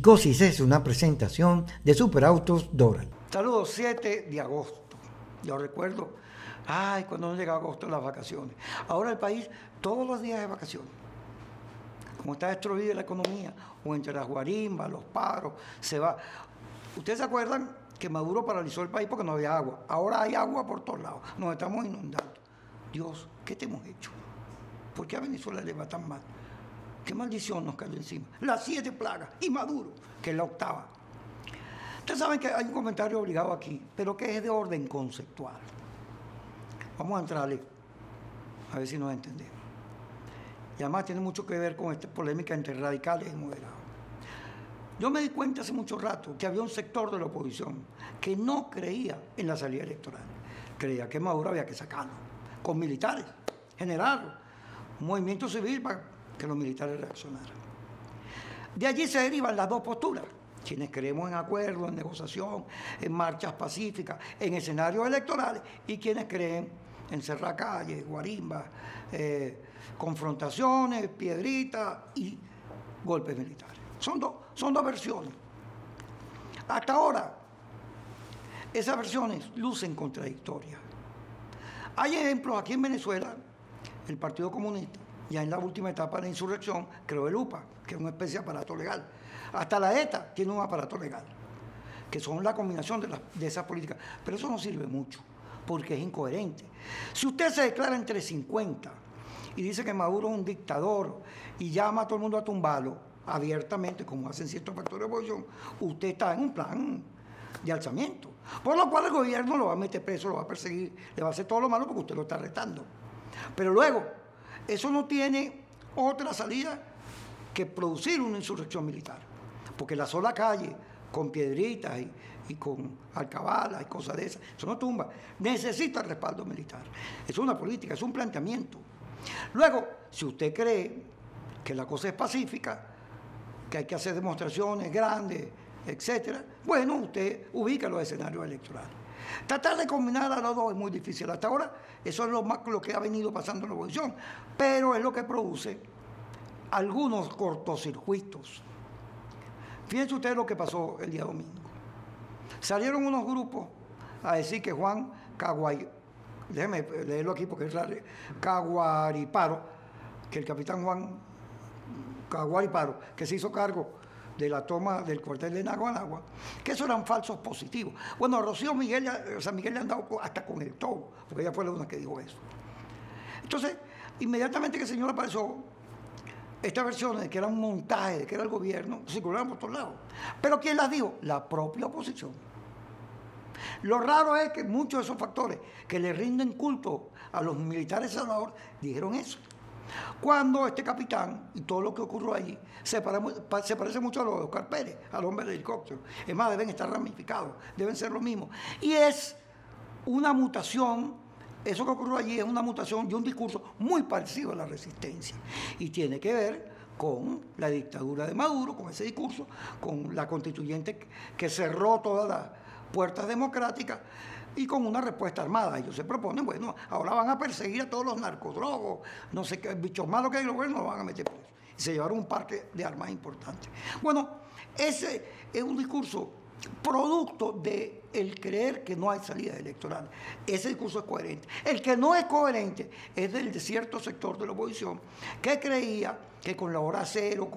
Psicosis es una presentación de Superautos Doral. Saludos, 7 de agosto. Yo recuerdo, cuando no llega agosto las vacaciones. Ahora el país, todos los días de vacaciones. Como está destruida la economía, o entre las guarimbas, los paros, se va. ¿Ustedes se acuerdan que Maduro paralizó el país porque no había agua? Ahora hay agua por todos lados. Nos estamos inundando. Dios, ¿qué te hemos hecho? ¿Por qué a Venezuela le va tan mal? ¿Qué maldición nos cayó encima? Las 7 plagas y Maduro, que es la 8ª. Ustedes saben que hay un comentario obligado aquí, pero que es de orden conceptual. Vamos a entrarle, a ver si nos entendemos. Y además tiene mucho que ver con esta polémica entre radicales y moderados. Yo me di cuenta hace mucho rato que había un sector de la oposición que no creía en la salida electoral. Creía que Maduro había que sacarlo, con militares, generarlo, un movimiento civil para que los militares reaccionaran. De allí se derivan las dos posturas. Quienes creemos en acuerdos, en negociación, en marchas pacíficas, en escenarios electorales, y quienes creen en cerrar calles, guarimbas, confrontaciones, piedritas y golpes militares. Son dos versiones. Hasta ahora, esas versiones lucen contradictorias. Hay ejemplos aquí en Venezuela, el Partido Comunista, ya en la última etapa de la insurrección, creó el UPA, que es una especie de aparato legal. Hasta la ETA tiene un aparato legal, que son la combinación de esas políticas. Pero eso no sirve mucho, porque es incoherente. Si usted se declara entre 50 y dice que Maduro es un dictador y llama a todo el mundo a tumbarlo abiertamente, como hacen ciertos factores de oposición, usted está en un plan de alzamiento. Por lo cual el gobierno lo va a meter preso, lo va a perseguir, le va a hacer todo lo malo porque usted lo está retando. Pero luego, eso no tiene otra salida que producir una insurrección militar. Porque la sola calle, con piedritas y con alcabalas y cosas de esas, eso no tumba. Necesita el respaldo militar. Es una política, es un planteamiento. Luego, si usted cree que la cosa es pacífica, que hay que hacer demostraciones grandes, etcétera, bueno, usted ubica los escenarios electorales. Tratar de combinar a los dos es muy difícil. Hasta ahora, eso es lo que ha venido pasando en la oposición, pero es lo que produce algunos cortocircuitos. Fíjense ustedes lo que pasó el día domingo. Salieron unos grupos a decir que Juan déjeme leerlo aquí porque es raro, Caguariparo, que el capitán Juan Caguariparo, que se hizo cargo de la toma del cuartel de Naguanagua, que eso eran falsos positivos. Bueno, Rocío Miguel le han dado hasta con el todo, porque ella fue la una que dijo eso. Entonces, inmediatamente que el señor apareció, estas versiones de que era un montaje, de que era el gobierno, circularon por todos lados. Pero ¿quién las dijo? La propia oposición. Lo raro es que muchos de esos factores que le rinden culto a los militares de Salvador dijeron eso. Cuando este capitán y todo lo que ocurrió allí se parece mucho a lo de Oscar Pérez, al hombre del helicóptero. Es más, deben estar ramificados, deben ser lo mismo. Y es una mutación, eso que ocurrió allí es una mutación de un discurso muy parecido a la resistencia. Y tiene que ver con la dictadura de Maduro, con ese discurso, con la constituyente que cerró todas las puertas democráticas, y con una respuesta armada. Ellos se proponen, bueno, ahora van a perseguir a todos los narcodrogos, no sé qué, bichos malos que hay, los van a meter presos. Y se llevaron un parque de armas importantes. Bueno, ese es un discurso producto de el creer que no hay salida electoral. Ese discurso es coherente. El que no es coherente es del de cierto sector de la oposición que creía que con la hora cero,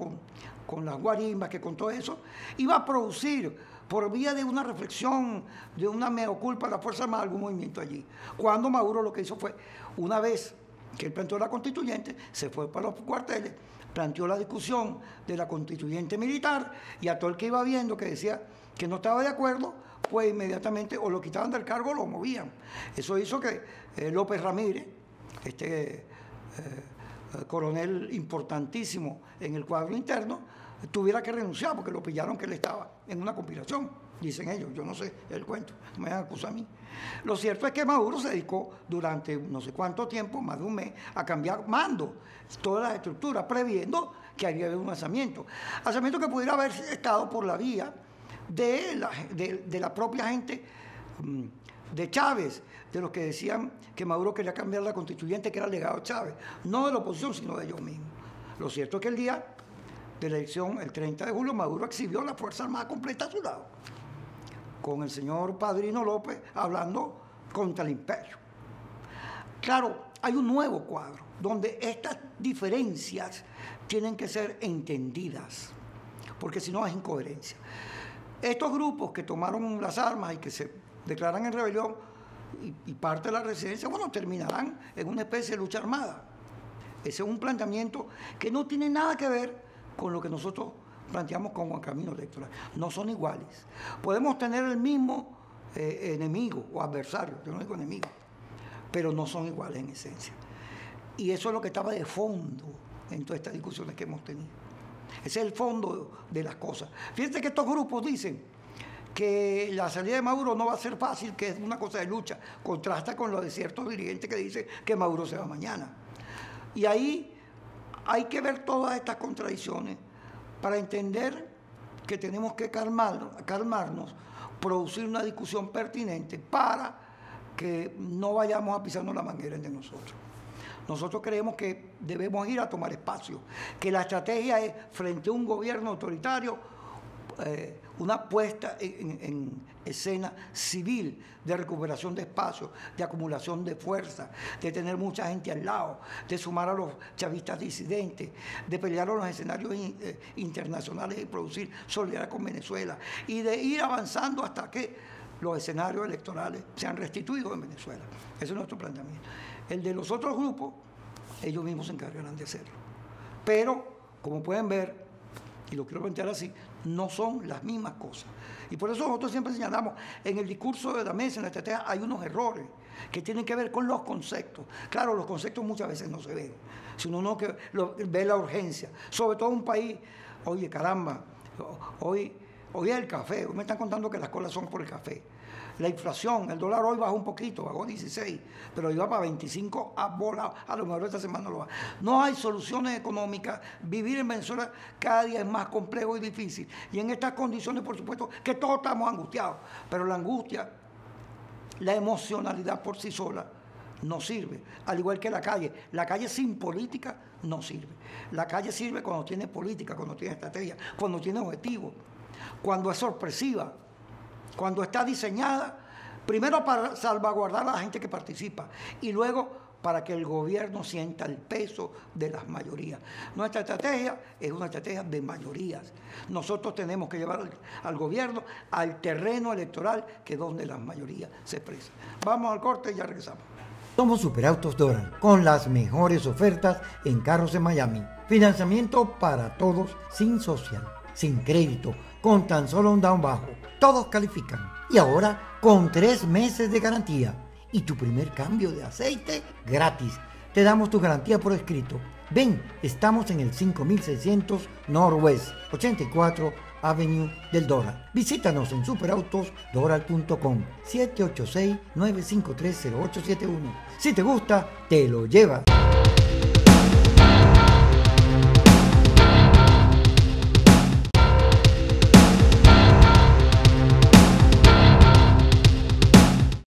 con las guarimbas, que con todo eso, iba a producir por vía de una reflexión, de una mea culpa de la Fuerza Armada, algún movimiento allí. Cuando Maduro lo que hizo fue, una vez que él planteó la constituyente, se fue para los cuarteles, planteó la discusión de la constituyente militar, y a todo el que iba viendo que decía que no estaba de acuerdo, pues inmediatamente o lo quitaban del cargo o lo movían. Eso hizo que López Ramírez, coronel importantísimo en el cuadro interno, tuviera que renunciar porque lo pillaron que él estaba en una conspiración, dicen ellos, yo no sé el cuento, no me van a acusar a mí. Lo cierto es que Maduro se dedicó durante no sé cuánto tiempo, más de un mes, a cambiar mando, todas las estructuras, previendo que había habido un alzamiento que pudiera haber estado por la vía de la propia gente de Chávez, de los que decían que Maduro quería cambiar la constituyente, que era el legado de Chávez, no de la oposición, sino de ellos mismos. Lo cierto es que el día de la elección, el 30 de julio, Maduro exhibió la Fuerza Armada completa a su lado, con el señor Padrino López hablando contra el imperio. Claro, hay un nuevo cuadro donde estas diferencias tienen que ser entendidas, porque si no es incoherencia. Estos grupos que tomaron las armas y que se declaran en rebelión y parte de la resistencia, bueno, terminarán en una especie de lucha armada. Ese es un planteamiento que no tiene nada que ver con lo que nosotros planteamos como camino electoral. No son iguales. Podemos tener el mismo enemigo o adversario, yo no digo enemigo, pero no son iguales en esencia. Y eso es lo que estaba de fondo en todas estas discusiones que hemos tenido. Ese es el fondo de las cosas. Fíjense que estos grupos dicen que la salida de Maduro no va a ser fácil, que es una cosa de lucha. Contrasta con lo de ciertos dirigentes que dicen que Maduro se va mañana. Y ahí hay que ver todas estas contradicciones para entender que tenemos que calmarnos, producir una discusión pertinente para que no vayamos a pisarnos la manguera entre nosotros. Nosotros creemos que debemos ir a tomar espacio, que la estrategia es, frente a un gobierno autoritario, una puesta en escena civil de recuperación de espacio, de acumulación de fuerza, de tener mucha gente al lado, de sumar a los chavistas disidentes, de pelear en los escenarios internacionales y producir solidaridad con Venezuela, y de ir avanzando hasta que los escenarios electorales sean restituidos en Venezuela. Ese es nuestro planteamiento. El de los otros grupos, ellos mismos se encargarán de hacerlo. Pero, como pueden ver, y lo quiero plantear así, no son las mismas cosas. Y por eso nosotros siempre señalamos, en el discurso de la mesa, en la estrategia, hay unos errores que tienen que ver con los conceptos. Claro, los conceptos muchas veces no se ven, sino uno que ve la urgencia. Sobre todo un país, oye, caramba, hoy es el café, hoy me están contando que las colas son por el café. La inflación, el dólar hoy bajó un poquito, bajó 16, pero iba para 25, a lo mejor esta semana lo va. No hay soluciones económicas, vivir en Venezuela cada día es más complejo y difícil. Y en estas condiciones, por supuesto, que todos estamos angustiados, pero la angustia, la emocionalidad por sí sola, no sirve, al igual que la calle sin política no sirve. La calle sirve cuando tiene política, cuando tiene estrategia, cuando tiene objetivos, cuando es sorpresiva, cuando está diseñada, primero para salvaguardar a la gente que participa y luego para que el gobierno sienta el peso de las mayorías. Nuestra estrategia es una estrategia de mayorías. Nosotros tenemos que llevar al gobierno al terreno electoral, que es donde las mayorías se expresan. Vamos al corte y ya regresamos. Somos Superautos Doral, con las mejores ofertas en carros en Miami. Financiamiento para todos, sin social, sin crédito, con tan solo un down bajo. Todos califican. Y ahora con 3 meses de garantía. Y tu primer cambio de aceite gratis. Te damos tu garantía por escrito. Ven, estamos en el 5600 Northwest 84 Avenue del Doral. Visítanos en superautosdoral.com 786-953-0871. Si te gusta, te lo llevas.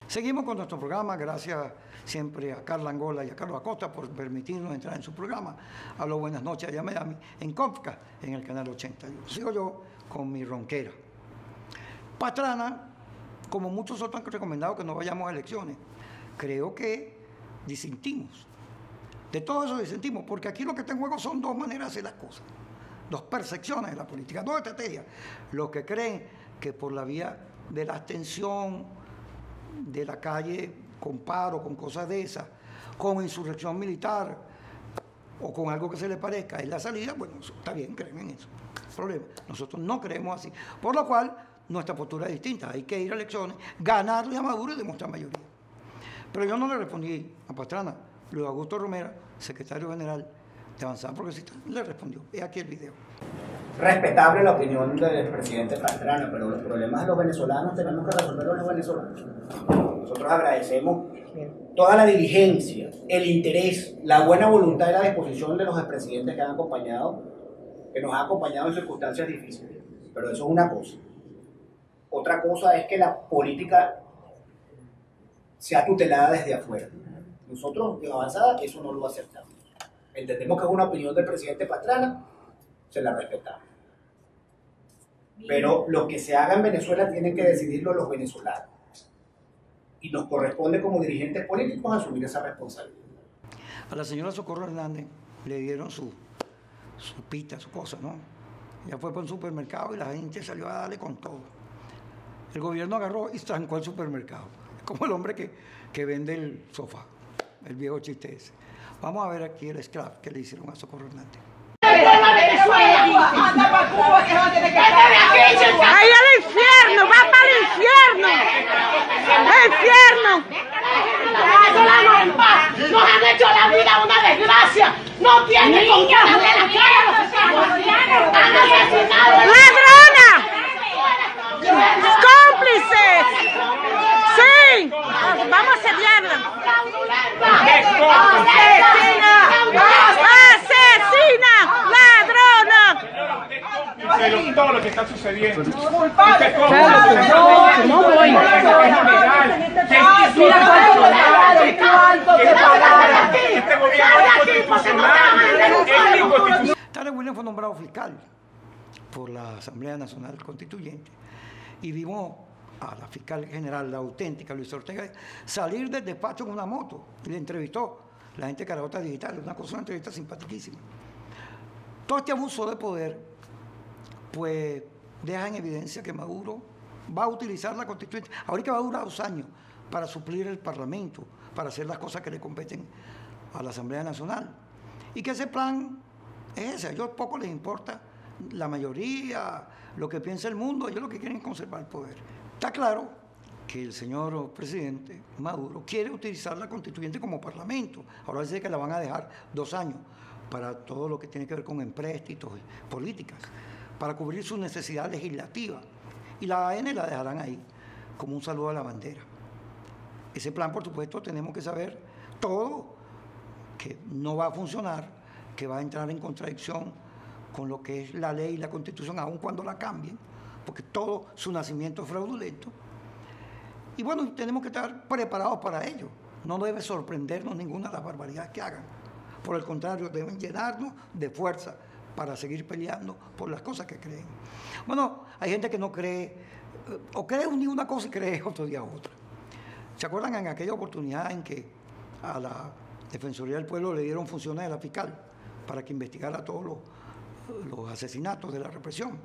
Seguimos con nuestro programa, gracias siempre a Carla Angola y a Carlos Acosta por permitirnos entrar en su programa. Hablo buenas noches allá en Miami, en Comcast, en el canal 81. Sigo yo con mi ronquera. Pastrana, como muchos otros han recomendado que no vayamos a elecciones, creo que disentimos. De todo eso disentimos, porque aquí lo que está en juego son 2 maneras de hacer las cosas, 2 percepciones de la política, 2 estrategias. Los que creen que por la vía de la abstención, de la calle, con paro, con cosas de esas, con insurrección militar o con algo que se le parezca, es la salida, bueno, está bien, creen en eso. Problema. Nosotros no creemos así. Por lo cual, nuestra postura es distinta. Hay que ir a elecciones, ganarle a Maduro y demostrar mayoría. Pero yo no le respondí a Pastrana. Luis Augusto Romera, secretario general de Avanzada Progresista, le respondió. He aquí el video. Respetable la opinión del presidente Pastrana, pero los problemas de los venezolanos tenemos que resolverlos los venezolanos. Nosotros agradecemos toda la diligencia, el interés, la buena voluntad y la disposición de los expresidentes que nos han acompañado en circunstancias difíciles. Pero eso es una cosa. Otra cosa es que la política sea tutelada desde afuera. Nosotros, en Avanzada, eso no lo aceptamos. Entendemos que es una opinión del presidente Pastrana, se la respetamos. Pero lo que se haga en Venezuela tienen que decidirlo los venezolanos. Y nos corresponde como dirigentes políticos asumir esa responsabilidad. A la señora Socorro Hernández le dieron su pita, su cosa, ¿no? Ella fue para un supermercado y la gente salió a darle con todo. El gobierno agarró y trancó el supermercado. Es como el hombre que vende el sofá, el viejo chiste ese. Vamos a ver aquí el scrap que le hicieron a Socorro Hernández. ¡Ahí al infierno! ¡Va para el infierno! ¡El infierno! ¡Nos han hecho la vida una desgracia! ¡No tiene con qué darle la cara a los asesinos! ¡Han asesinado! ¡Ladrona! ¡Cómplices! ¡Sí! ¡Vamos a asediarla! ¡Asesina! ¡Asesina! ¡Ladrona! Todo lo que está sucediendo. No voy. Tarek Williams fue nombrado fiscal por la Asamblea Nacional Constituyente y vimos a la fiscal general, la auténtica Luis Ortega, salir del despacho en una moto y le entrevistó la gente de Carabota Digital, una entrevista simpaticísima. Todo este abuso de poder pues deja en evidencia que Maduro va a utilizar la Constituyente, ahorita va a durar 2 años para suplir el Parlamento, para hacer las cosas que le competen a la Asamblea Nacional. Y que ese plan es ese, a ellos poco les importa la mayoría, lo que piensa el mundo, ellos lo que quieren es conservar el poder. Está claro que el señor presidente Maduro quiere utilizar la Constituyente como Parlamento. Ahora dice que la van a dejar 2 años para todo lo que tiene que ver con empréstitos y políticas, para cubrir sus necesidades legislativas. Y la AN la dejarán ahí, como un saludo a la bandera. Ese plan, por supuesto, tenemos que saber todo, que no va a funcionar, que va a entrar en contradicción con lo que es la ley y la Constitución, aun cuando la cambien, porque todo su nacimiento es fraudulento. Y bueno, tenemos que estar preparados para ello. No debe sorprendernos ninguna de las barbaridades que hagan. Por el contrario, deben llenarnos de fuerza para seguir peleando por las cosas que creen. Bueno, hay gente que no cree, o cree un día una cosa y cree otro día otra. ¿Se acuerdan en aquella oportunidad en que a la Defensoría del Pueblo le dieron funciones de la fiscal para que investigara todos los asesinatos de la represión?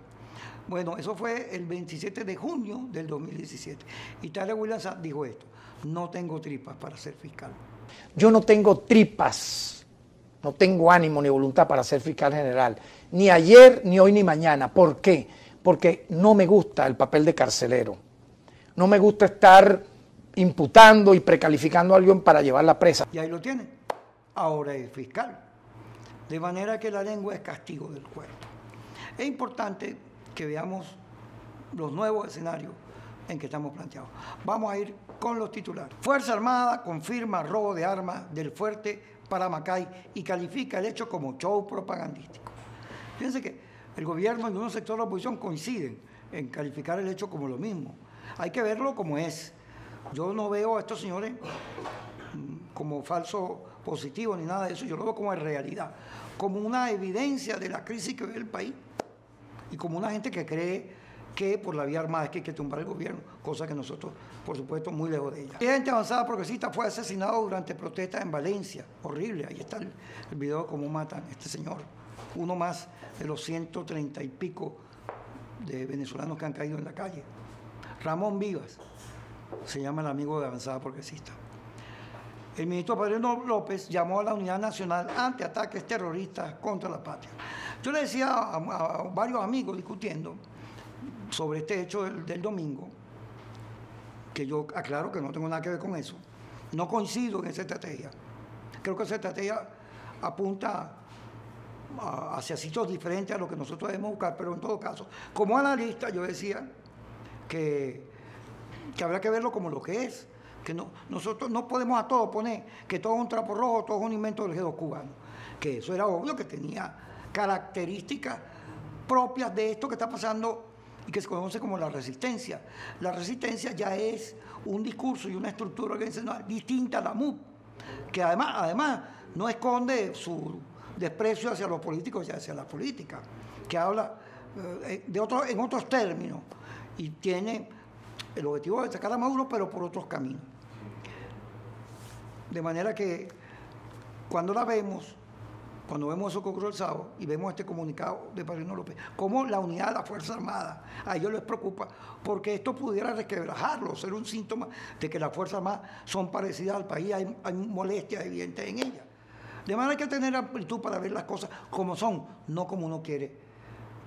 Bueno, eso fue el 27 de junio del 2017. Y Tarek Williams dijo esto: no tengo tripas para ser fiscal. Yo no tengo tripas, no tengo ánimo ni voluntad para ser fiscal general, ni ayer, ni hoy, ni mañana. ¿Por qué? Porque no me gusta el papel de carcelero. No me gusta estar imputando y precalificando a alguien para llevarla presa. Y ahí lo tienen. Ahora es fiscal. De manera que la lengua es castigo del cuerpo. Es importante que veamos los nuevos escenarios en que estamos planteados. Vamos a ir con los titulares. Fuerza Armada confirma robo de armas del fuerte para Macay y califica el hecho como show propagandístico. Fíjense que el gobierno y unos sectores de la oposición coinciden en calificar el hecho como lo mismo. Hay que verlo como es. Yo no veo a estos señores como falso positivo ni nada de eso, yo lo veo como en realidad, como una evidencia de la crisis que vive el país y como una gente que cree que por la vía armada es que hay que tumbar el gobierno, cosa que nosotros, por supuesto, muy lejos de ella. La gente avanzada progresista fue asesinado durante protestas en Valencia, horrible, ahí está el video de cómo matan a este señor, uno más de los 130 y pico de venezolanos que han caído en la calle. Ramón Vivas se llama el amigo de Avanzada Progresista. El ministro Padrino López llamó a la Unidad Nacional ante ataques terroristas contra la patria. Yo le decía a varios amigos discutiendo sobre este hecho del domingo, que yo aclaro que no tengo nada que ver con eso. No coincido en esa estrategia. Creo que esa estrategia apunta hacia sitios diferentes a lo que nosotros debemos buscar, pero en todo caso, como analista, yo decía que habrá que verlo como lo que es, que nosotros no podemos a todo poner que todo es un trapo rojo, todo es un invento del G2 cubano, que eso era obvio que tenía características propias de esto que está pasando y que se conoce como la resistencia. La resistencia ya es un discurso y una estructura organizacional distinta a la MUP, que además no esconde su desprecio hacia los políticos y hacia la política, que habla en otros términos y tiene el objetivo de sacar a Maduro, pero por otros caminos. De manera que cuando vemos eso que ocurrió el sábado y vemos este comunicado de Padrino López, como la unidad de la Fuerza Armada, a ellos les preocupa, porque esto pudiera resquebrajarlo, ser un síntoma de que las Fuerzas Armadas son parecidas al país, hay molestias evidentes en ellas. De manera que hay que tener amplitud para ver las cosas como son, no como uno quiere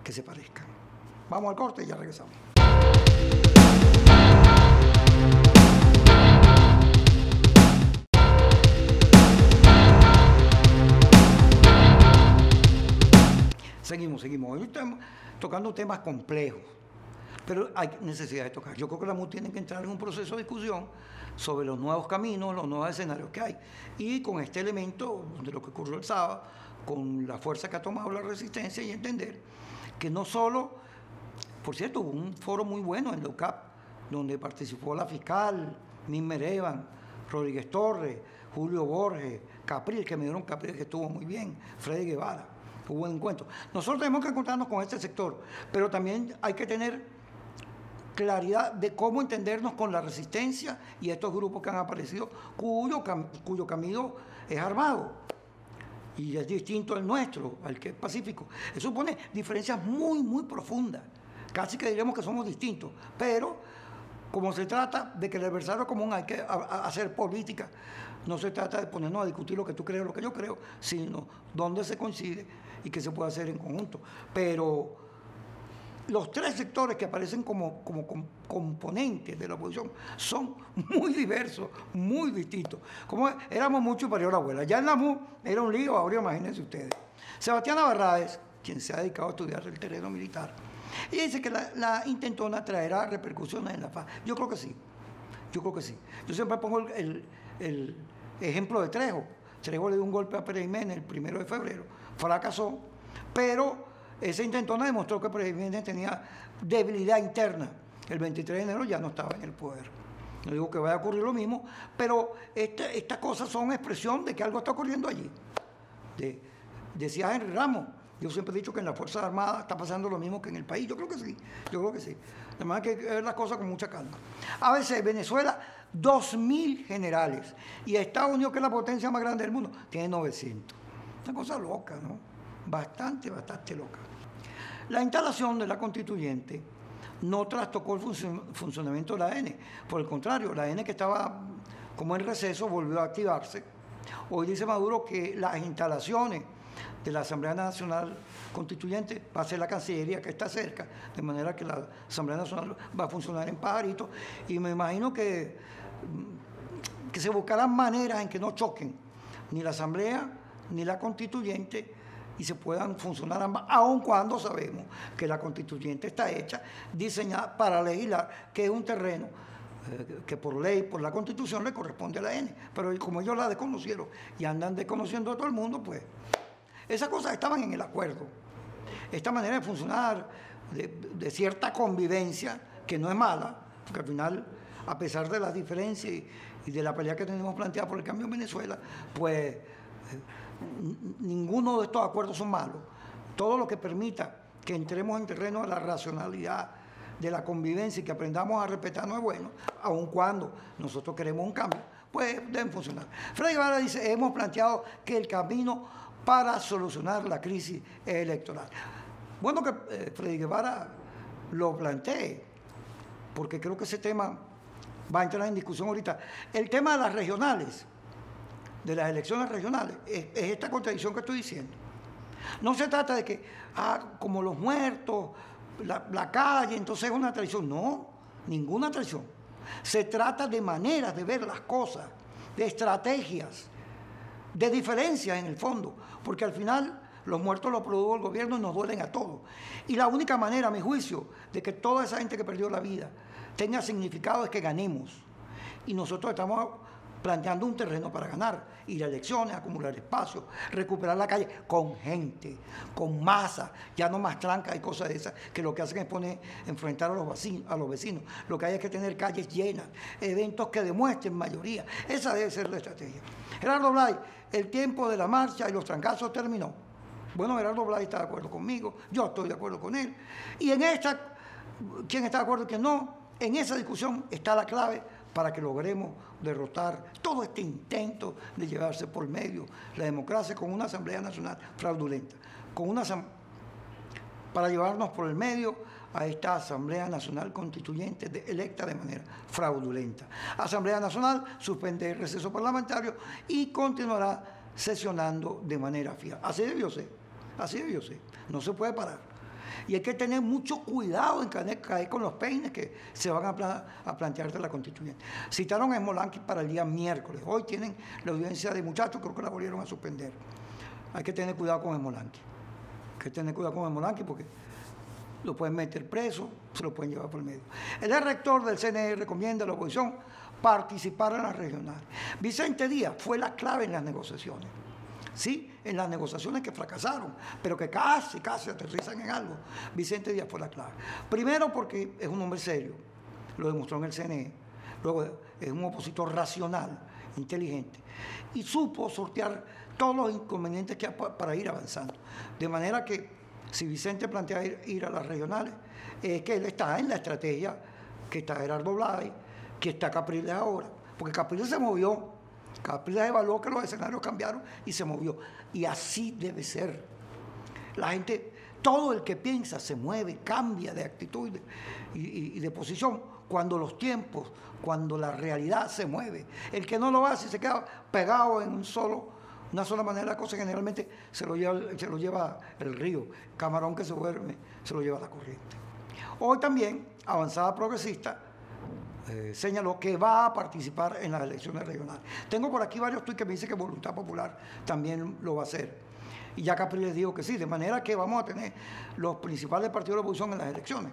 que se parezcan. Vamos al corte y ya regresamos. Seguimos. Hoy estamos tocando temas complejos, pero hay necesidad de tocar. Yo creo que la MUD tiene que entrar en un proceso de discusión sobre los nuevos caminos, los nuevos escenarios que hay. Y con este elemento de lo que ocurrió el sábado, con la fuerza que ha tomado la resistencia y entender que no solo, por cierto, hubo un foro muy bueno en la UCAP, donde participó la fiscal, Mimmer Evan, Rodríguez Torres, Julio Borges, Capriles, que me dieron Capriles, que estuvo muy bien, Freddy Guevara. Hubo un encuentro. Nosotros tenemos que encontrarnos con este sector, pero también hay que tener claridad de cómo entendernos con la resistencia y estos grupos que han aparecido, cuyo camino es armado y es distinto al nuestro, al que es pacífico. Eso supone diferencias muy, muy profundas. Casi que diríamos que somos distintos, pero como se trata de que el adversario común hay que hacer política, no se trata de ponernos a discutir lo que tú crees o lo que yo creo, sino dónde se coincide y qué se puede hacer en conjunto. Pero los tres sectores que aparecen como componentes de la oposición son muy diversos, muy distintos. Como éramos muchos y parió la abuela. Ya en la MUD era un lío, ahora imagínense ustedes. Sebastián Barraez, quien se ha dedicado a estudiar el terreno militar, y dice que la intentona traerá repercusiones en la paz. Yo creo que sí. Yo siempre pongo el ejemplo de Trejo. Trejo le dio un golpe a Pérez Jiménez el 1 de febrero. Fracasó, pero esa intentona demostró que Pérez Jiménez tenía debilidad interna. El 23 de enero ya no estaba en el poder. No digo que vaya a ocurrir lo mismo, pero estas cosas son expresión de que algo está ocurriendo allí. Decía Henry Ramos, yo siempre he dicho que en las Fuerzas Armadas está pasando lo mismo que en el país. Yo creo que sí. Además hay que ver las cosas con mucha calma. A veces Venezuela, 2.000 generales. Y Estados Unidos, que es la potencia más grande del mundo, tiene 900. Una cosa loca, ¿no? Bastante loca. La instalación de la constituyente no trastocó el funcionamiento de la AN. Por el contrario, la AN, que estaba como en receso, volvió a activarse. Hoy dice Maduro que las instalaciones de la Asamblea Nacional Constituyente va a ser la Cancillería, que está cerca, de manera que la Asamblea Nacional va a funcionar en Pajarito, y me imagino que se buscarán maneras en que no choquen ni la Asamblea ni la Constituyente y se puedan funcionar ambas, aun cuando sabemos que la Constituyente está hecha, diseñada para legislar, que es un terreno que por ley, por la Constitución, le corresponde a la AN, pero como ellos la desconocieron y andan desconociendo a todo el mundo, pues esas cosas estaban en el acuerdo. Esta manera de funcionar, de cierta convivencia, que no es mala, porque al final, a pesar de las diferencias y de la pelea que tenemos planteada por el cambio en Venezuela, pues ninguno de estos acuerdos son malos. Todo lo que permita que entremos en terreno de la racionalidad, de la convivencia y que aprendamos a respetarnos es bueno, aun cuando nosotros queremos un cambio, pues deben funcionar. Freddy Guevara dice, hemos planteado que el camino para solucionar la crisis electoral. Bueno que Freddy Guevara lo plantee, porque creo que ese tema va a entrar en discusión ahorita. El tema de las regionales, de las elecciones regionales, es esta contradicción que estoy diciendo. No se trata de que, como los muertos, la calle, entonces es una traición. No, ninguna traición. Se trata de maneras de ver las cosas, de estrategias, de diferencias en el fondo, porque al final los muertos los produjo el gobierno y nos duelen a todos. Y la única manera, a mi juicio, de que toda esa gente que perdió la vida tenga significado es que ganemos. Y nosotros estamos planteando un terreno para ganar, ir a elecciones, acumular espacio, recuperar la calle con gente, con masa, ya no más trancas y cosas de esas, que lo que hacen es enfrentar a los vecinos. Lo que hay es que tener calles llenas, eventos que demuestren mayoría. Esa debe ser la estrategia. Gerardo Blay, el tiempo de la marcha y los trancazos terminó. Bueno, Gerardo Blay está de acuerdo conmigo, yo estoy de acuerdo con él. Y en esta, ¿quién está de acuerdo y quién no? En esa discusión está la clave para que logremos derrotar todo este intento de llevarse por medio la democracia con una Asamblea Nacional fraudulenta, para llevarnos por el medio a esta Asamblea Nacional Constituyente electa de manera fraudulenta. Asamblea Nacional suspende el receso parlamentario y continuará sesionando de manera fija. Así debió ser, no se puede parar. Y hay que tener mucho cuidado en caer con los peines que se van a plantear de la constituyente. Citaron a Esmolanqui para el día miércoles. Hoy tienen la audiencia de muchachos, creo que la volvieron a suspender. Hay que tener cuidado con Esmolanqui. Porque lo pueden meter preso, se lo pueden llevar por el medio. El rector del CNE recomienda a la oposición participar en las regionales. Vicente Díaz fue la clave en las negociaciones. Sí, en las negociaciones que fracasaron, pero que casi aterrizan en algo. Vicente Díaz fue la clave. Primero porque es un hombre serio, lo demostró en el CNE. Luego es un opositor racional, inteligente. Y supo sortear todos los inconvenientes que hay para ir avanzando. De manera que si Vicente plantea ir a las regionales, es que él está en la estrategia que está Gerardo Blay, que está Capriles ahora. Porque Capriles se movió. Capriles evaluó que los escenarios cambiaron y se movió. Y así debe ser. La gente, todo el que piensa se mueve, cambia de actitud y de posición cuando los tiempos, cuando la realidad se mueve. El que no lo hace se queda pegado en una sola manera de la cosa, generalmente se lo lleva el río. Camarón que se duerme, se lo lleva la corriente. Hoy también, Avanzada Progresista señaló que va a participar en las elecciones regionales. Tengo por aquí varios tuits que me dicen que Voluntad Popular también lo va a hacer. Y ya Capriles dijo que sí, de manera que vamos a tener los principales partidos de la oposición en las elecciones,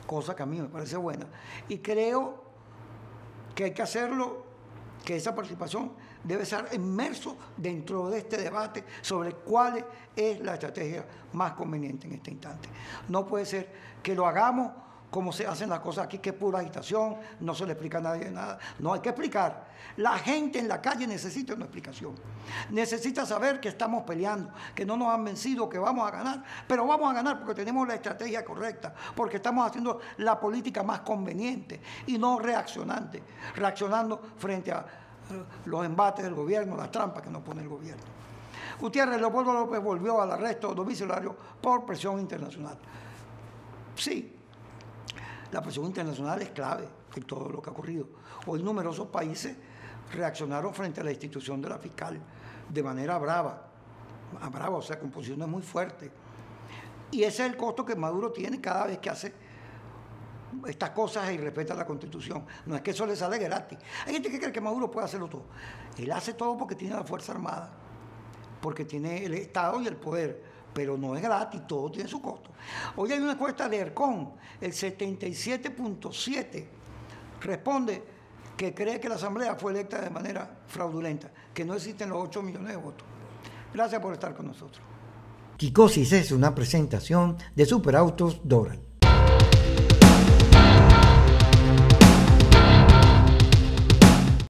cosa que a mí me parece buena. Y creo que hay que hacerlo, que esa participación debe ser inmerso dentro de este debate sobre cuál es la estrategia más conveniente en este instante. No puede ser que lo hagamos como se hacen las cosas aquí, que es pura agitación, no se le explica a nadie nada. No, hay que explicar. La gente en la calle necesita una explicación. Necesita saber que estamos peleando, que no nos han vencido, que vamos a ganar, pero vamos a ganar porque tenemos la estrategia correcta, porque estamos haciendo la política más conveniente y no reaccionando frente a los embates del gobierno, las trampas que nos pone el gobierno. Gutiérrez Leopoldo López volvió al arresto domiciliario por presión internacional. Sí, la presión internacional es clave en todo lo que ha ocurrido. Hoy numerosos países reaccionaron frente a la institución de la fiscal de manera brava, o sea, con posiciones muy fuertes. Y ese es el costo que Maduro tiene cada vez que hace estas cosas y respeta la Constitución. No es que eso le sale gratis. Hay gente que cree que Maduro puede hacerlo todo. Él hace todo porque tiene la Fuerza Armada, porque tiene el Estado y el poder. Pero no es gratis, todo tiene su costo. Hoy hay una encuesta de ERCON, el 77.7% responde que cree que la Asamblea fue electa de manera fraudulenta, que no existen los 8 millones de votos. Gracias por estar con nosotros. Kikosis es una presentación de Superautos Doral.